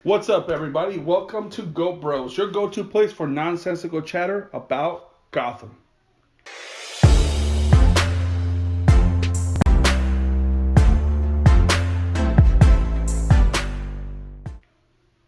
What's up, everybody? Welcome to GoatBroz, your go-to place for nonsensical chatter about Gotham.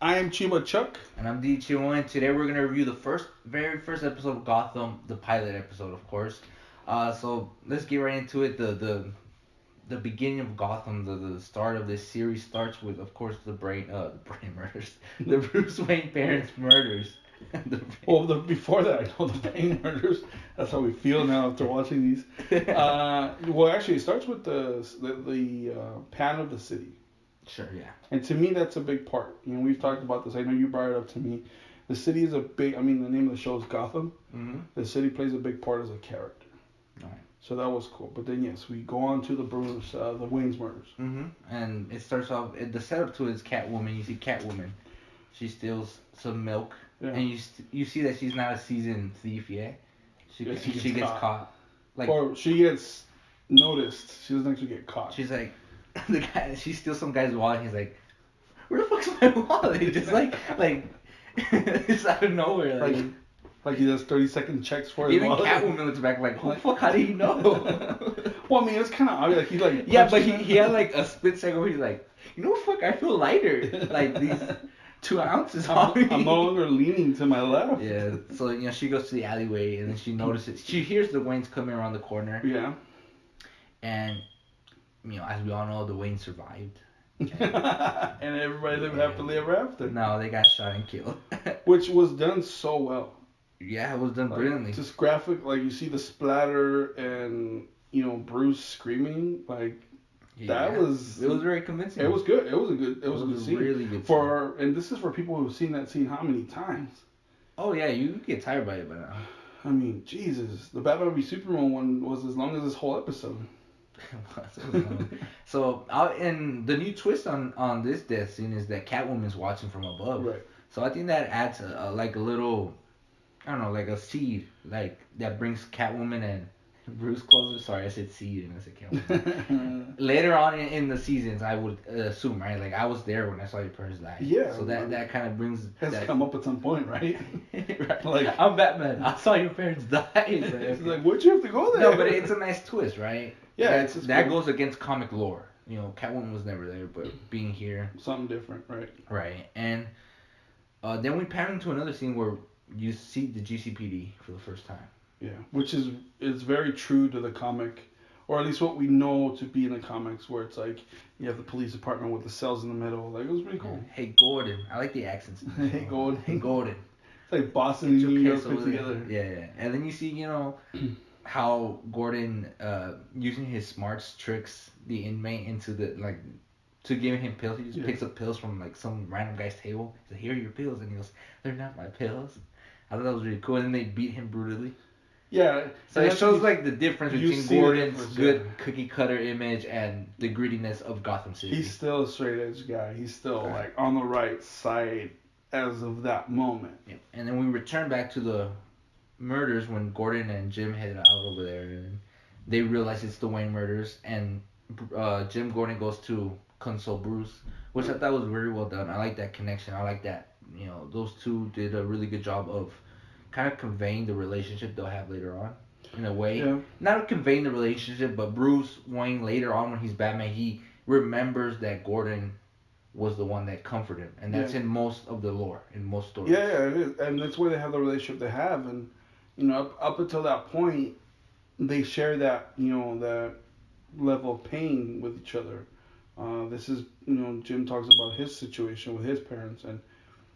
I am Chima Chuck. And I'm D2, and today we're gonna review the very first episode of Gotham, the pilot episode, of course. So let's get right into it. The beginning of Gotham, the start of this series starts with, of course, the brain murders, the Bruce Wayne parents' murders. Before that, I know the Bane murders. That's how we feel now after watching these. Actually, it starts with the pan of the city. Sure, yeah. And to me, that's a big part. You know, we've talked about this. I know you brought it up to me. The city is a big. I mean, the name of the show is Gotham. Mm-hmm. The city plays a big part as a character. All right. So that was cool. But then yes, we go on to the Wayne's murders. Mm-hmm. And it starts off. The setup to it is Catwoman. You see Catwoman. She steals some milk, and you see that she's not a seasoned thief yet. She gets caught. Or she gets noticed. She doesn't actually get caught. She's like, she steals some guy's wallet. He's like, where the fuck's my wallet? Just like it's out of nowhere. Like he does 30-second checks for his even wallet. Catwoman looks back like, oh fuck, how do you know? Well, I mean, it's kind of obvious. Like, he like. Yeah, but he had like a split second where he's like, you know what, fuck, I feel lighter. Like these 2 ounces on me. I'm no longer leaning to my left. Yeah. So she goes to the alleyway and then she notices. She hears the Waynes coming around the corner. Yeah. And as we all know, the Waynes survived. And everybody lived happily ever after. No, they got shot and killed. Which was done so well. Yeah, it was done brilliantly. Just graphic, like you see the splatter and Bruce screaming, like that was. It was very convincing. It was good. It was a good scene. Really good scene. And this is for people who've seen that scene how many times? Oh yeah, you get tired by it by now. I mean, Jesus, the Batman v Superman one was as long as this whole episode. So, and the new twist on this death scene is that Catwoman's watching from above. Right. So I think that adds a little, I don't know, like a seed, like that brings Catwoman and Bruce closer. Sorry, I said seed and I said Catwoman. Later on in the seasons, I would assume, right? Like I was there when I saw your parents die. Yeah. So that kind of brings. Has to come up at some point, right? Right. Like I'm Batman. I saw your parents die. It's like, why'd you have to go there? No, but it's a nice twist, right? Yeah, that goes against comic lore. Catwoman was never there, but being here, something different, right? Right, and then we pan into another scene where you see the GCPD for the first time. Yeah, which is very true to the comic, or at least what we know to be in the comics, where it's like you have the police department with the cells in the middle. Like, it was pretty cool. Hey Gordon, I like the accents. Hey Gordon. Hey Gordon. It's like Boston and New York put together. Yeah, and then you see how Gordon using his smarts tricks the inmate into to give him pills. He just picks up pills from like some random guy's table. He's like, here are your pills, and he goes, they're not my pills. I thought that was really cool. And then they beat him brutally. Yeah. So it shows like the difference between Gordon's good cookie cutter image and the grittiness of Gotham City. He's still a straight edge guy. He's still like on the right side as of that moment. Yeah. And then we return back to the murders when Gordon and Jim head out over there, and they realize it's the Wayne murders, and Jim Gordon goes to console Bruce, which I thought was very well done. I like that connection. I like that those two did a really good job of kind of conveying the relationship they'll have later on in a way. Yeah. Not conveying the relationship, but Bruce Wayne later on when he's Batman, he remembers that Gordon was the one that comforted him, and that's in most of the lore, in most stories. Yeah, it is, and that's why they have the relationship they have, and up until that point, they share that that level of pain with each other. This is Jim talks about his situation with his parents, and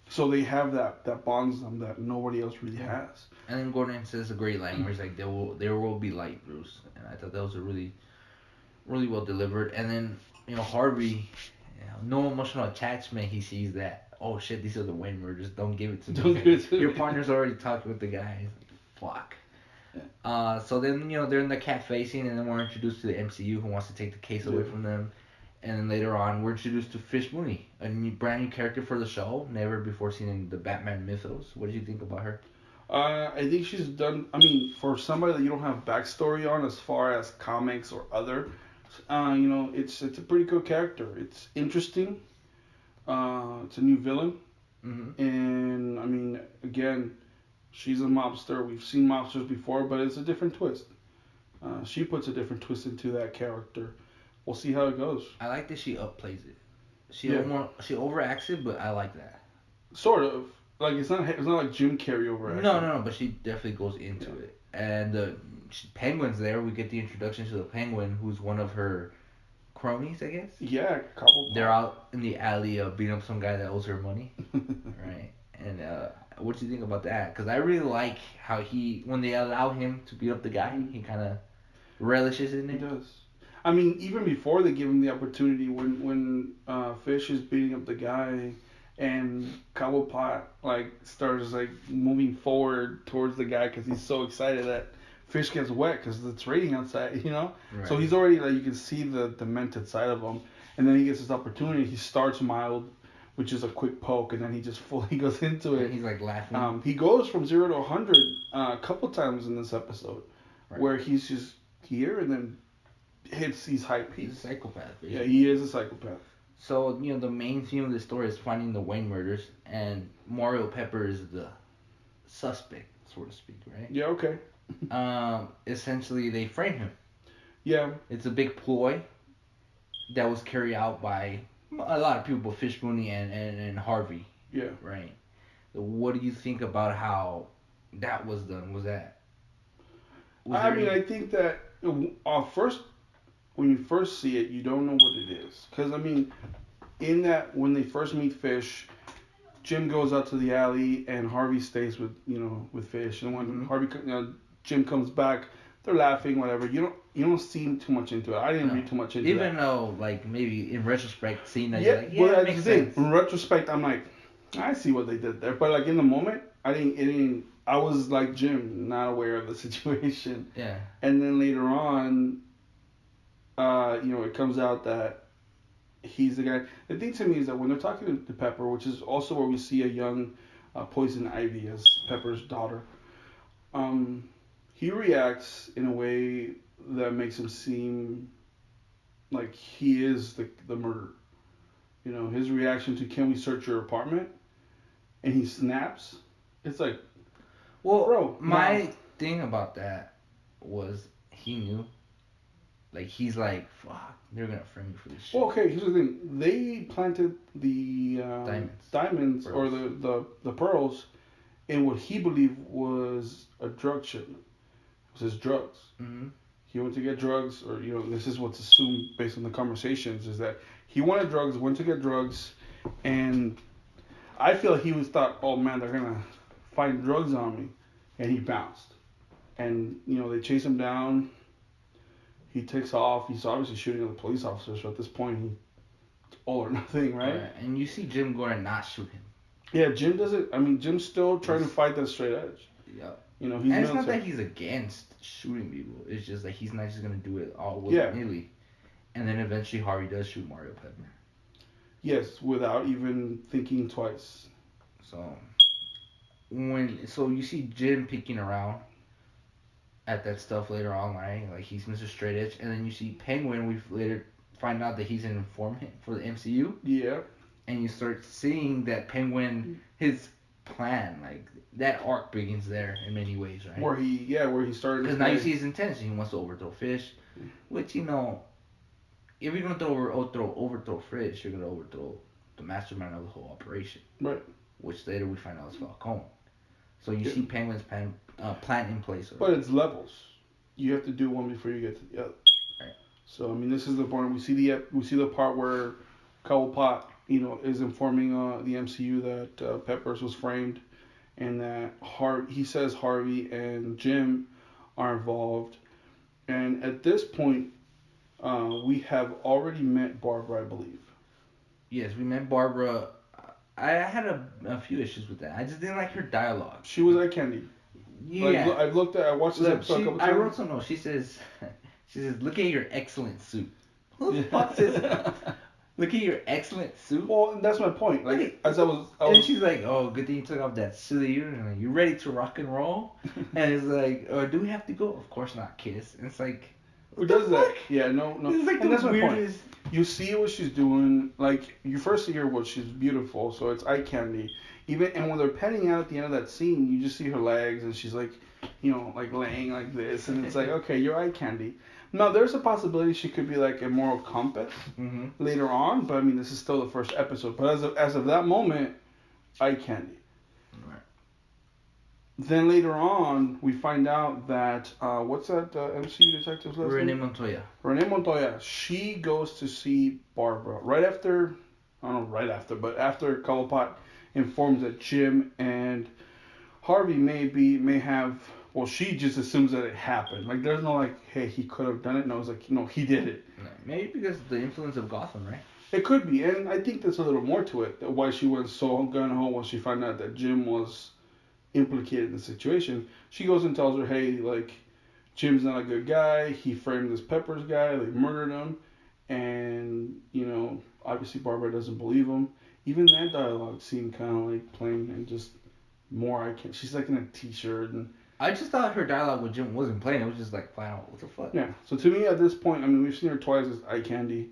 so they have that bonds them that nobody else really has. And then Gordon says a great line where he's like, there will be light, Bruce, and I thought that was a really, really well delivered. And then Harvey, no emotional attachment. He sees that, oh shit, these are the Wayne murders. Don't give it to me. Your partner's already talked with the guy. Fuck. So then they're in the cafe scene, and then we're introduced to the MCU who wants to take the case away from them. And then later on, we're introduced to Fish Mooney, a brand new character for the show, never before seen in the Batman mythos. What did you think about her? I think she's done. I mean, for somebody that you don't have backstory on as far as comics or other, it's a pretty good character. It's interesting. It's a new villain, Hmm. and I mean, again, she's a mobster. We've seen mobsters before, but it's a different twist. She puts a different twist into that character. We'll see how it goes. I like that she upplays it. Yeah, She overacts it, but I like that. sort of. Like it's not like Jim Carrey No, overacting. no, no, but she definitely goes into Yeah. it. And Penguin's there. We get the introduction to the Penguin, who's one of her cronies, I guess. Yeah, couple They're pop. out in the alley beating up some guy that owes her money, right? And what do you think about that? Because I really like how when they allow him to beat up the guy, he kind of relishes in He it. does. I mean, even before they give him the opportunity, when Fish is beating up the guy, and Cobblepot like starts like moving forward towards the guy because he's so excited that Fish gets wet because it's raining outside, you know. Right. So he's already like you can see the demented side of him, and then he gets this opportunity. He starts mild, which is a quick poke, and then he just fully goes into And it. he's like laughing. He goes from 0 to 100 a couple times in this episode, Right. where he's just here and then hits these high He's a peaks. psychopath. Yeah, Basically. he is a psychopath. So the main theme of the story is finding the Wayne murders, and Mario Pepper is the suspect, so to speak, right? Yeah, okay. Essentially, they frame him. Yeah, It's a big ploy that was carried out by a lot of people, Fish Mooney and Harvey, yeah. right? What do you think about how that was done? I mean, I think that first, when you first see it, you don't know what it is. Because, I mean, in that, when they first meet Fish, Jim goes out to the alley and Harvey stays with Fish. And when Jim comes back, they're laughing, whatever. You don't see too much into it. I didn't read too much into it. Even though, like, maybe in retrospect, seeing that, Yeah, you're like, but it that's makes the thing. sense. In retrospect, I'm like, I see what they did there. But like in the moment, I didn't. It didn't. I was like Jim, not aware of the situation. Yeah. And then later on, it comes out that he's the guy. The thing to me is that when they're talking to Pepper, which is also where we see a young Poison Ivy as Pepper's daughter, he reacts in a way that makes him seem like he is the murderer. His reaction to "Can we search your apartment?" and he snaps. It's like, Well, bro, my no. thing about that was he knew. Like, he's like, fuck, they're gonna frame me for this shit. Well, okay, here's the thing. They planted the diamonds or Pearls. the pearls in what he believed was a drug shipment. It was his drugs. Mm-hmm. He went to get drugs, or this is what's assumed based on the conversations, is that he wanted drugs, went to get drugs, and I feel he was thought, oh man, they're gonna find drugs on me, and he bounced, and they chase him down. He takes off. He's obviously shooting at the police officers. So at this point, it's all or nothing, right? And you see Jim Gordon not shoot him. Yeah, Jim doesn't. I mean, Jim's still trying to fight that straight edge. Yeah. He's And it's not military. that he's against shooting people. It's just that he's not just gonna do it all willy-nilly. And then eventually Harvey does shoot Mario Pepper. Yes, without even thinking twice. So you see Jim peeking around at that stuff later on, right? Like, he's Mr. Straight Edge, and then you see Penguin. We later find out that he's an informant for the MCU, Yeah. and you start seeing that Penguin, his plan, like that arc begins there in many ways, right? Where he started. Because now you see his intention. He wants to overthrow Fish, which, if you're gonna overthrow Fish, you're gonna overthrow the mastermind of the whole operation. Right. Which later we find out is Falcone. So you see Penguin's plan in place. But it's levels. You have to do one before you get to the other. Right. So I mean, this is the point we see the part where Cobblepot, is informing the MCU that Peppers was framed, and that he says Harvey and Jim are involved, and at this point, we have already met Barbara, I believe. Yes, we met Barbara. I had a few issues with that. I just didn't like her dialogue. She was eye candy. Yeah. Like, I watched this episode a couple times. I wrote some notes. She says, look at your excellent suit. Who the fuck says that? Look at your excellent suit. Well, that's my point. Like, as I was, and she's like, oh, good thing you took off that suit. You ready to rock and roll? And it's like, oh, do we have to go? Of course not, kiss. And it's like, Who does that? Yeah, no. This is like And that's the my point. weirdest. You see what she's doing. Like you first see her, well, she's beautiful, so it's eye candy. Even and when they're petting out at the end of that scene, you just see her legs, and she's like, like laying like this, and it's like, okay, you're eye candy. Now there's a possibility she could be like a moral compass Mm-hmm. later on, but I mean this is still the first episode. But as of that moment, eye candy. Right. Then later on, we find out that what's that MCU detective's last Renee name? Montoya. Renee Montoya. She goes to see Barbara right after, I don't know, right after, but after Cobblepot informs that Jim and Harvey may have. Well, she just assumes that it happened. Like there's no like, hey, he could have done it. No, it's like, no, he did it. Maybe because of the influence of Gotham, right? It could be, and I think there's a little more to it. Why she went so gun ho when she found out that Jim was implicated in the situation. She goes and tells her, hey, like, Jim's not a good guy. He framed this Peppers guy. They murdered him. And, obviously Barbara doesn't believe him. Even that dialogue seemed kind of like plain and just more I can't. She's like in a t-shirt. And I just thought her dialogue with Jim wasn't plain. It was just like flat out, what the fuck? yeah. So to me at this point, I mean, we've seen her twice as eye candy.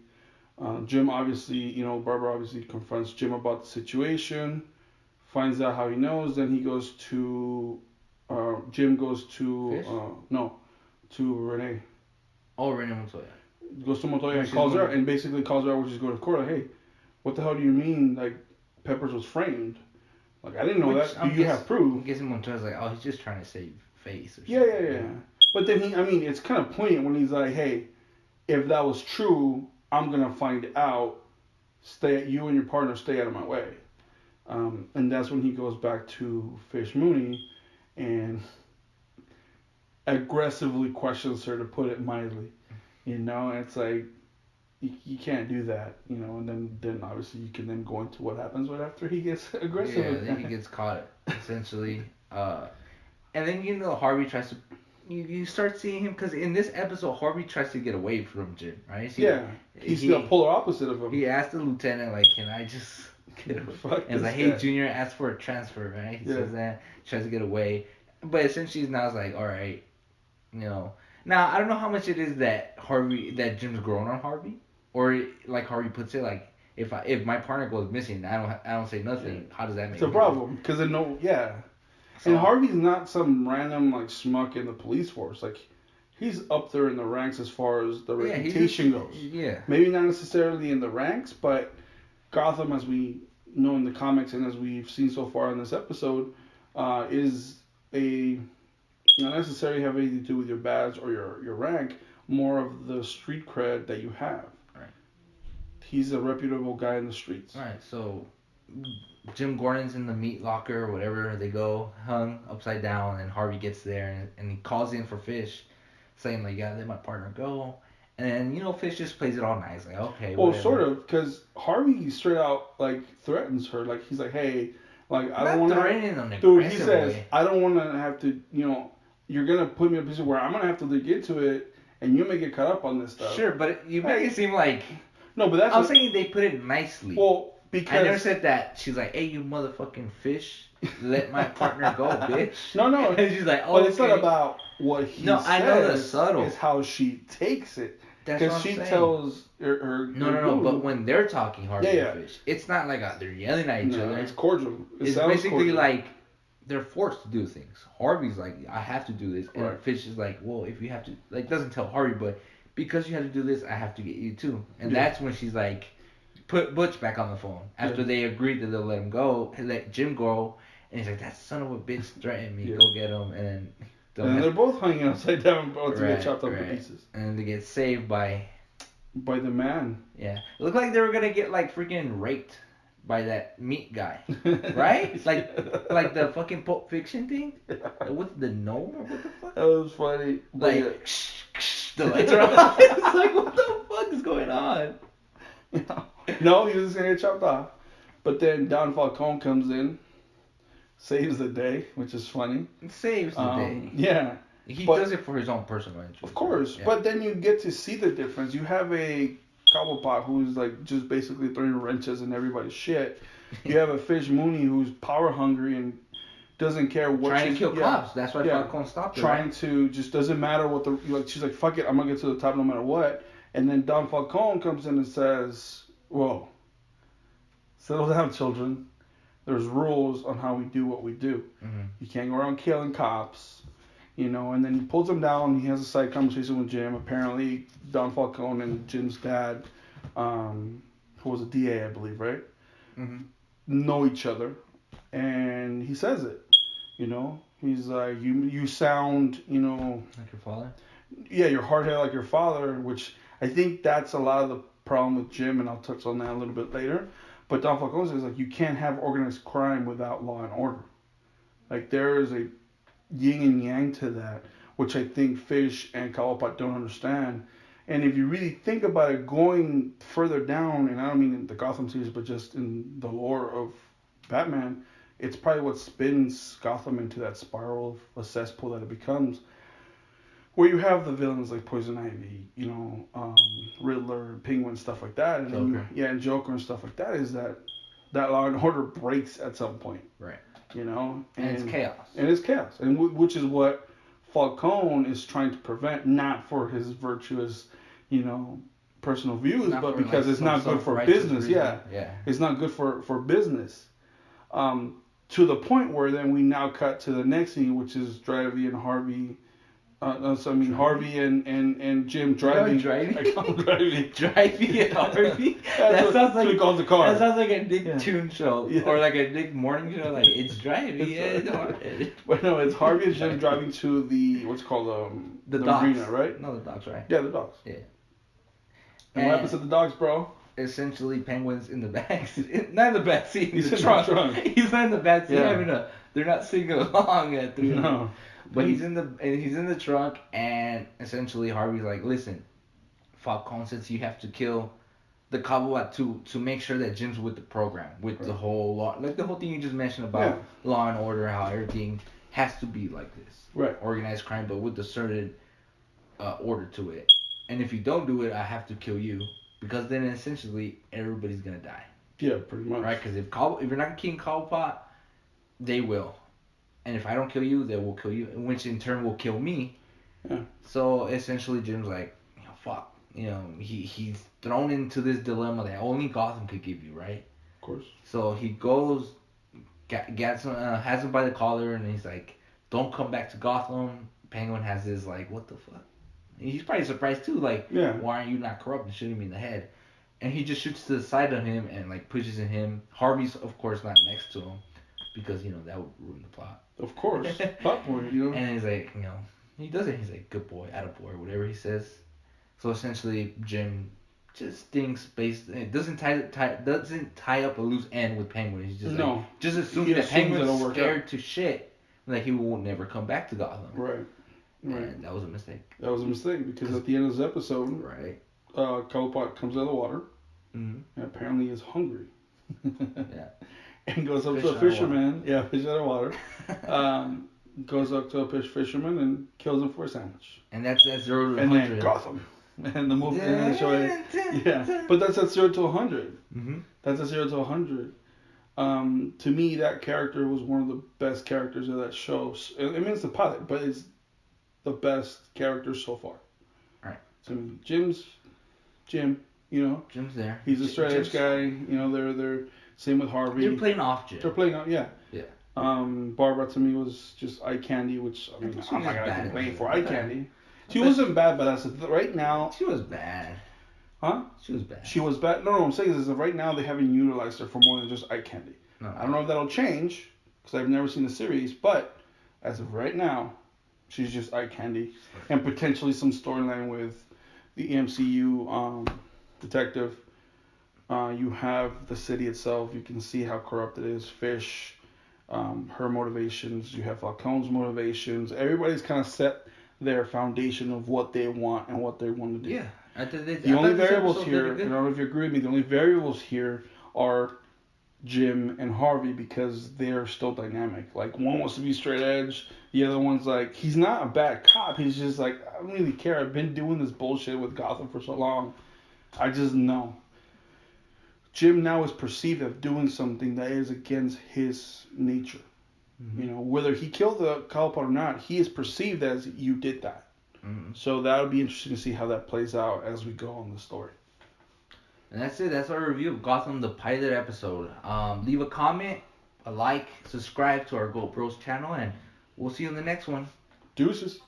Jim obviously, Barbara obviously confronts Jim about the situation. Finds out how he knows. Then he goes to, Jim goes to, to Renee. Oh, Renee Montoya. Goes to Montoya and calls her and basically calls her out when she's going to court. Like, hey, what the hell do you mean, like, Peppers was framed? Like, I didn't know that. Do you have proof? I'm guessing Montoya's like, oh, he's just trying to save face or something. Yeah. But then it's kind of poignant when he's like, hey, if that was true, I'm going to find out. You and your partner stay out of my way. And that's when he goes back to Fish Mooney and aggressively questions her, to put it mildly. It's like, you can't do that, and then obviously you can then go into what happens right after he gets aggressive. Yeah, then he gets caught, essentially. And then, Harvey tries to, you start seeing him, because in this episode, Harvey tries to get away from Jim, right? He's the polar opposite of him. He asked the lieutenant, like, can I just get away? And it's like, hey, Junior asked for a transfer, right? He says that, tries to get away. But essentially now it's like, all right, Now, I don't know how much it is that Jim's grown on Harvey, or like Harvey puts it, like, if my partner goes missing, I don't say nothing. How does that make? It's a problem because and Harvey's not some random like schmuck in the police force. Like, he's up there in the ranks as far as the reputation goes. Yeah. Maybe not necessarily in the ranks, but Gotham, as we know in the comics and as we've seen so far in this episode, is not necessarily have anything to do with your badge or your rank, more of the street cred that you have. Right. He's a reputable guy in the streets. Right. So Jim Gordon's in the meat locker or whatever. They go hung upside down, and Harvey gets there and he calls in for Fish, saying like, "Yeah, let my partner go." And then Fish just plays it all nice, like, okay. Well, whatever. sort of, because Harvey straight out like threatens her, like he's like, "Hey, like I don't want to." Dude, he says, "I don't want to have to, you're gonna put me in a position where I'm gonna have to look into it, and you may get caught up on this stuff." Sure, but you make it seem like. No, but that's. I'm saying they put it nicely. Well, because I never said that. She's like, "Hey, you motherfucking Fish, let my partner go, bitch." No. And she's like, "Oh." But it's not about what he says. I know the subtle. It's how she takes it. That's what I'm saying. Because she saying. tells her. No. But when they're talking, Harvey and Fish, it's not like they're yelling at each other. It's cordial. It's basically cordial. Like they're forced to do things. Harvey's like, I have to do this, and Fish is like, well, if you have to, like, doesn't tell Harvey, but because you have to do this, I have to get you too. And that's when she's like, put Butch back on the phone after they agreed that they'll let him go, let Jim go, and he's like, that son of a bitch threatened me, go get him, and then they're both hanging upside down, about to get chopped up to pieces. And they get saved by the man. Yeah, it looked like they were gonna get like freaking raped by that meat guy, right? like the fucking Pulp Fiction thing. What's the gnome or what the fuck? That was funny. Like the lights are on. It's like, what the fuck is going on? No, he was just gonna get chopped off. But then Don Falcone comes in, saves the day, which is funny. It saves the day. Yeah. He does it for his own personal interest. Of course, but then you get to see the difference. You have a Cobblepot who's like just basically throwing wrenches in everybody's shit. You have a Fish Mooney who's power hungry and doesn't care what trying she's to kill cops. That's why Falcone stopped her. Trying to just doesn't matter what the like. She's like, fuck it, I'm gonna get to the top no matter what. And then Don Falcone comes in and says, whoa, settle down, children. There's rules on how we do what we do. Mm-hmm. You can't go around killing cops, you know. And then he pulls him down. He has a side conversation with Jim. Apparently, Don Falcone and Jim's dad, who was a DA, I believe, right? Mm-hmm. Know each other, and he says it. You know, he's like, you sound, you know, like your father. Yeah, you're hard-headed like your father, which I think that's a lot of the problem with Jim, and I'll touch on that a little bit later. But Don Falcone says, like, you can't have organized crime without law and order. Like, there is a yin and yang to that, which I think Fish and Cobblepot don't understand. And if you really think about it, going further down, and I don't mean in the Gotham series, but just in the lore of Batman, it's probably what spins Gotham into that spiral of a cesspool that it becomes. Where you have the villains like Poison Ivy, you know, Riddler, Penguin, stuff like that, and then and Joker and stuff like that, is that law and order breaks at some point, right? You know, and it's chaos. And it's chaos, and which is what Falcone is trying to prevent, not for his virtuous, you know, personal views, but because it's not good for business. Yeah, it's not good for business. To the point where then we now cut to the next scene, which is Drivey and Harvey. Harvey and Jim driving. I call him Drivey. Drivey and Harvey. That sounds like he calls the car. That sounds like a Nick Toon show or like a Nick Morning show. Like it's Drivey. But no, it's Harvey and Jim driving to the what's called the docks. arena, right? No, the docks, right? Yeah, the docks. Yeah. And what happens to the dogs, bro? Essentially, Penguin's in the back seat. Not in the back seat. He's in the trunk. He's not in the back seat having a. They're not singing along at 3. No. But he's in the trunk, and essentially Harvey's like, listen, Falcone says you have to kill the Cowboy to make sure that Jim's with the program, with the whole law, like the whole thing you just mentioned about law and order, how everything has to be like this, right? Organized crime, but with a certain order to it. And if you don't do it, I have to kill you, because then essentially everybody's gonna die. Yeah, pretty much. Right? Because if you're not killing Cobblepot, they will. And if I don't kill you, they will kill you, which in turn will kill me. Yeah. So essentially, Jim's like, fuck. You know, he's thrown into this dilemma that only Gotham could give you, right? Of course. So he goes, has him by the collar, and he's like, don't come back to Gotham. Penguin has this like, what the fuck? And he's probably surprised too, like, why aren't you not corrupt and shooting me in the head? And he just shoots to the side of him and like pushes in him. Harvey's of course not next to him, because you know that would ruin the plot. Of course, plot point, you know. And he's like, you know, he does it. He's like, good boy, attaboy, whatever he says. So essentially, Jim just thinks it doesn't tie up a loose end with Penguin. He's just like, just assumes that Penguin's scared to shit, like he will never come back to Gotham. Right. And that was a mistake. That was a mistake, because at the end of this episode, Cobblepot comes out of the water, and apparently is hungry. Yeah. And goes up to a fisherman. Yeah, fish out of water. Goes up to a fisherman and kills him for a sandwich. And that's 0 to 100. And then Gotham. And the movie. But that's at 0 to 100. Mm-hmm. That's at 0 to 100. To me, that character was one of the best characters of that show. I mean, it's the pilot, but it's the best character so far. Right. So Jim, you know. Jim's there. He's a straight edge guy. You know, they're same with Harvey. They're playing off Jim. They're playing off, yeah. Yeah. Barbara to me was just eye candy, which I mean, I'm not gonna complain for eye candy. She bet wasn't bad, but right now. She was bad. Huh? She was bad. She was bad. No, what I'm saying is that right now they haven't utilized her for more than just eye candy. No. I don't know if that'll change, because I've never seen the series, but as of right now, she's just eye candy, and potentially some storyline with the MCU detective. You have the city itself. You can see how corrupt it is. Fish, her motivations. You have Falcone's motivations. Everybody's kind of set their foundation of what they want and what they want to do. Yeah. The only variables here, I don't know if you agree with me, the only variables here are Jim and Harvey, because they're still dynamic. Like, one wants to be straight edge. The other one's like, he's not a bad cop. He's just like, I don't really care. I've been doing this bullshit with Gotham for so long. I just know. Jim now is perceived of doing something that is against his nature. You know, whether he killed the culprit or not, he is perceived as you did that. So that'll be interesting to see how that plays out as we go on the story. And that's it. That's our review of Gotham, the pilot episode. Leave a comment, a like, subscribe to our GoatBroz channel, and we'll see you in the next one. Deuces.